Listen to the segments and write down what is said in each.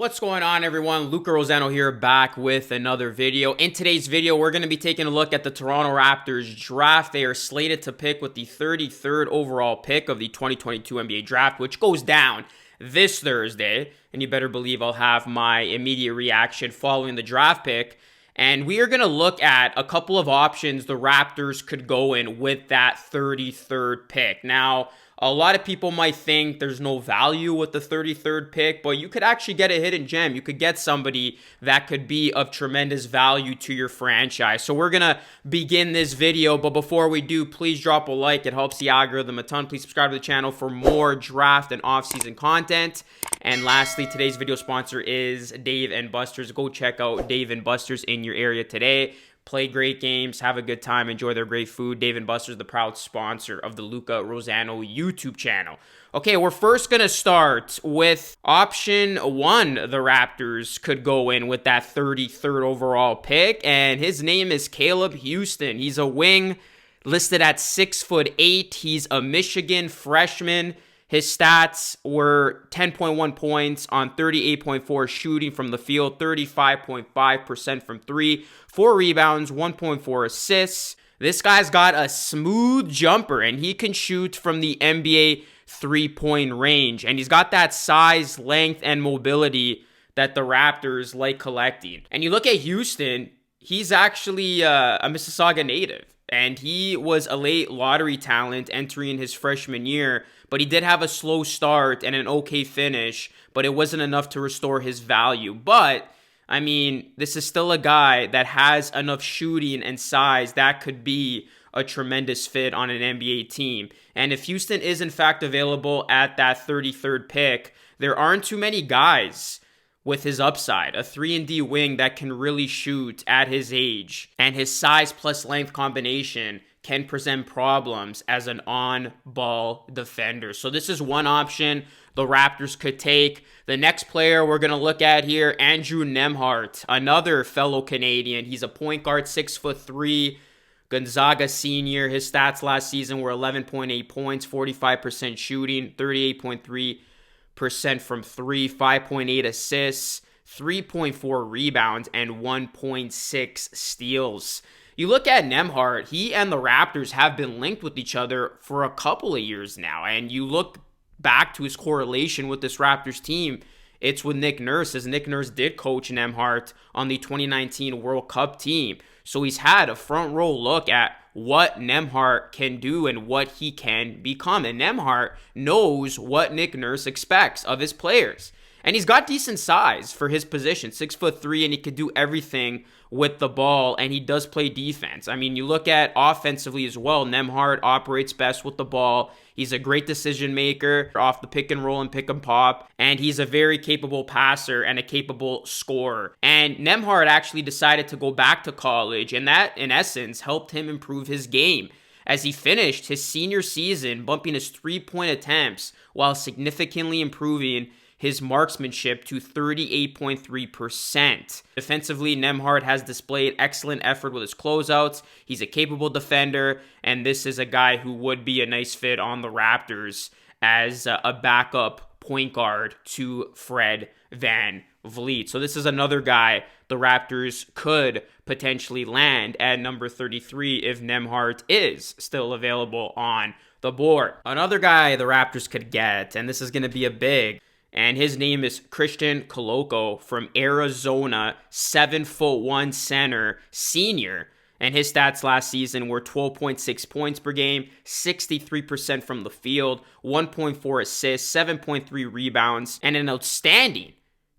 What's going on, everyone? Luca Rosano here, back with another video. In today's video, we're going to be taking a look at the Toronto Raptors draft. They are slated to pick with the 33rd overall pick of the 2022 NBA draft, which goes down this Thursday. And you better believe I'll have my immediate reaction following the draft pick. And we are going to look at a couple of options the Raptors could go in with that 33rd pick. Now, a lot of people might think there's no value with the 33rd pick, but you could actually get a hidden gem. You could get somebody that could be of tremendous value to your franchise. So we're going to begin this video, but before we do, please drop a like. It helps the algorithm a ton. Please subscribe to the channel for more draft and off-season content. And lastly, today's video sponsor is Dave & Buster's. Go check out Dave & Buster's in your area today. Play great games, have a good time, enjoy their great food. Dave & Buster's, the proud sponsor of the Luca Rosano YouTube channel. Okay, we're first going to start with option one the Raptors could go in with that 33rd overall pick, and his name is Caleb Houstan. He's a wing listed at 6'8". He's a Michigan freshman. His stats were 10.1 points on 38.4 shooting from the field, 35.5% from three, 4 rebounds, 1.4 assists. This guy's got a smooth jumper, and he can shoot from the NBA three-point range. And he's got that size, length, and mobility that the Raptors like collecting. And you look at Houstan, he's actually a Mississauga native. And he was a late lottery talent entering his freshman year, but he did have a slow start and an okay finish, but it wasn't enough to restore his value. But, I mean, this is still a guy that has enough shooting and size that could be a tremendous fit on an NBA team. And if Houstan is in fact available at that 33rd pick, there aren't too many guys with his upside, a 3-and-D wing that can really shoot at his age, and his size plus length combination can present problems as an on-ball defender. So this is one option the Raptors could take. The next player we're going to look at here, Andrew Nemhart, another fellow Canadian. He's a point guard, 6'3", Gonzaga senior. His stats last season were 11.8 points, 45% shooting, 38.3% from three, 5.8 assists, 3.4 rebounds, and 1.6 steals. You look at Nemhart, he and the Raptors have been linked with each other for a couple of years now, and you look back to his correlation with this Raptors team, it's with Nick Nurse, as Nick Nurse did coach Nemhart on the 2019 World Cup team. So he's had a front row look at what Nemhart can do and what he can become. And Nemhart knows what Nick Nurse expects of his players. And he's got decent size for his position, 6'3", and he can do everything with the ball, and he does play defense. I mean, you look at offensively as well, Nemhart operates best with the ball. He's a great decision maker off the pick and roll and pick and pop, and he's a very capable passer and a capable scorer. And Nemhart actually decided to go back to college, and that, in essence, helped him improve his game, as he finished his senior season bumping his three-point attempts while significantly improving his marksmanship to 38.3%. Defensively, Nemhart has displayed excellent effort with his closeouts. He's a capable defender, and this is a guy who would be a nice fit on the Raptors as a backup point guard to Fred VanVleet. So this is another guy the Raptors could potentially land at number 33 if Nemhart is still available on the board. Another guy the Raptors could get, and this is going to be a big, and his name is Christian Koloko from Arizona, 7'1" center, senior. And his stats last season were 12.6 points per game, 63% from the field, 1.4 assists, 7.3 rebounds, and an outstanding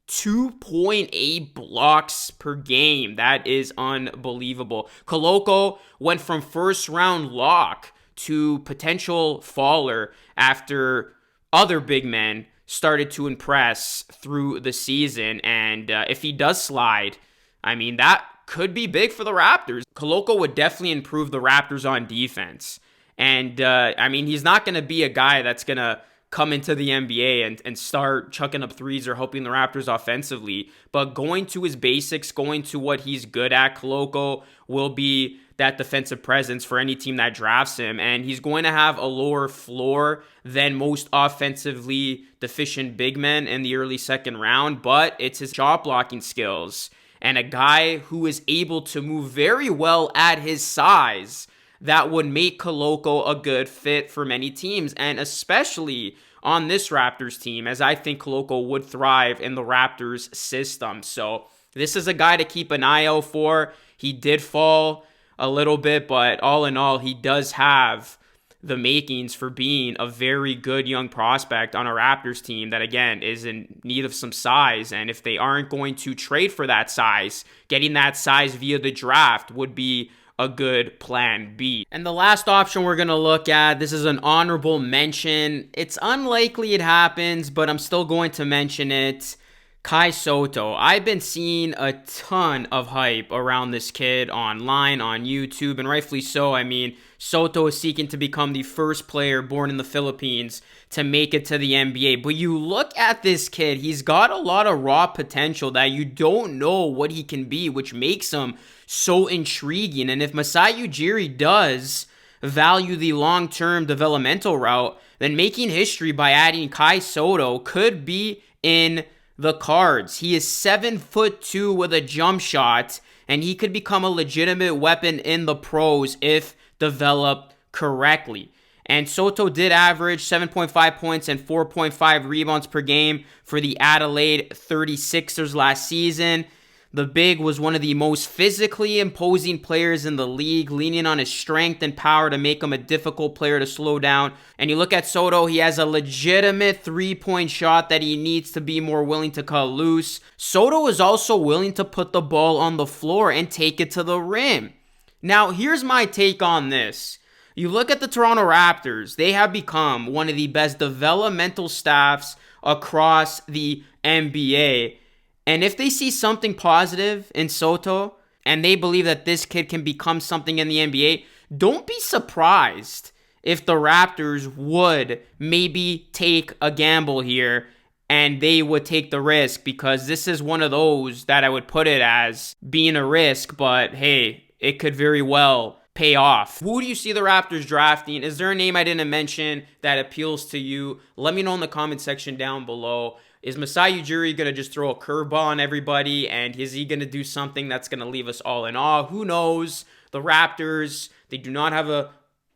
2.8 blocks per game. That is unbelievable. Koloko went from first-round lock to potential faller after other big men started to impress through the season, and if he does slide, I mean, that could be big for the Raptors. Koloko would definitely improve the Raptors on defense, and I mean, he's not going to be a guy that's going to come into the NBA and start chucking up threes or helping the Raptors offensively. But going to his basics, going to what he's good at, Koloko will be that defensive presence for any team that drafts him. And he's going to have a lower floor than most offensively deficient big men in the early second round, but it's his shot blocking skills. And a guy who is able to move very well at his size that would make Koloko a good fit for many teams, and especially on this Raptors team, as I think Koloko would thrive in the Raptors system. So this is a guy to keep an eye out for. He did fall a little bit, but all in all, he does have the makings for being a very good young prospect on a Raptors team that, again, is in need of some size. And if they aren't going to trade for that size, getting that size via the draft would be a good plan B. And the last option we're going to look at, this is an honorable mention. It's unlikely it happens, but I'm still going to mention it. Sotto. I've been seeing a ton of hype around this kid online, on YouTube, and rightfully so. I mean, Sotto is seeking to become the first player born in the Philippines to make it to the NBA. But you look at this kid, he's got a lot of raw potential that you don't know what he can be, which makes him so intriguing. And if Masai Ujiri does value the long-term developmental route, then making history by adding Sotto could be in the cards. He is 7'2" with a jump shot, and he could become a legitimate weapon in the pros if developed correctly. And Sotto did average 7.5 points and 4.5 rebounds per game for the Adelaide 36ers last season. The big was one of the most physically imposing players in the league, leaning on his strength and power to make him a difficult player to slow down. And you look at Sotto, he has a legitimate three-point shot that he needs to be more willing to cut loose. Sotto is also willing to put the ball on the floor and take it to the rim. Now, here's my take on this. You look at the Toronto Raptors, they have become one of the best developmental staffs across the NBA. And if they see something positive in Sotto and they believe that this kid can become something in the NBA, don't be surprised if the Raptors would maybe take a gamble here and they would take the risk, because this is one of those that I would put it as being a risk, but hey, it could very well pay off. Who do you see the Raptors drafting? Is there a name I didn't mention that appeals to you? Let me know in the comment section down below. Is Masai Ujiri going to just throw a curveball on everybody, and is he going to do something that's going to leave us all in awe? Who knows? The Raptors, they do not have a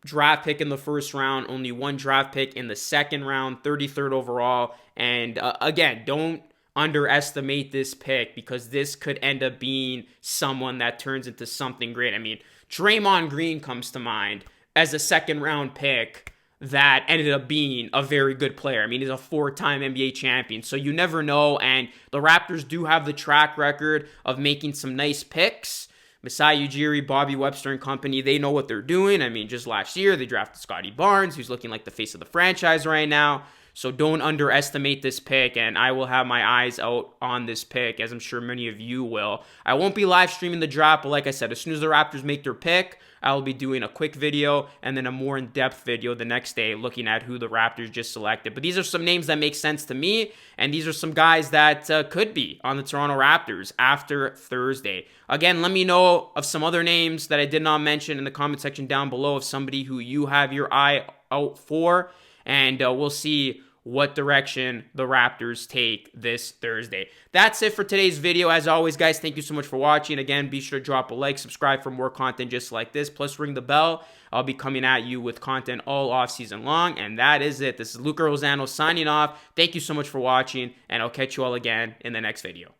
draft pick in the first round, only one draft pick in the second round, 33rd overall. And again, don't underestimate this pick, because this could end up being someone that turns into something great. I mean, Draymond Green comes to mind as a second round pick that ended up being a very good player. I mean, he's a 4-time NBA champion, so you never know. And the Raptors do have the track record of making some nice picks. Masai Ujiri, Bobby Webster and company, they know what they're doing. I mean, just last year, they drafted Scottie Barnes, who's looking like the face of the franchise right now. So don't underestimate this pick, and I will have my eyes out on this pick, as I'm sure many of you will. I won't be live streaming the draft, but like I said, as soon as the Raptors make their pick, I'll be doing a quick video and then a more in-depth video the next day looking at who the Raptors just selected. But these are some names that make sense to me, and these are some guys that could be on the Toronto Raptors after Thursday. Again, let me know of some other names that I did not mention in the comment section down below, of somebody who you have your eye out for, and we'll see what direction the Raptors take this Thursday. That's it for today's video. As always, guys, thank you so much for watching. Again, be sure to drop a like, subscribe for more content just like this, plus ring the bell. I'll be coming at you with content all off season long, and that is it. This is Luca Rosano signing off. Thank you so much for watching, and I'll catch you all again in the next video.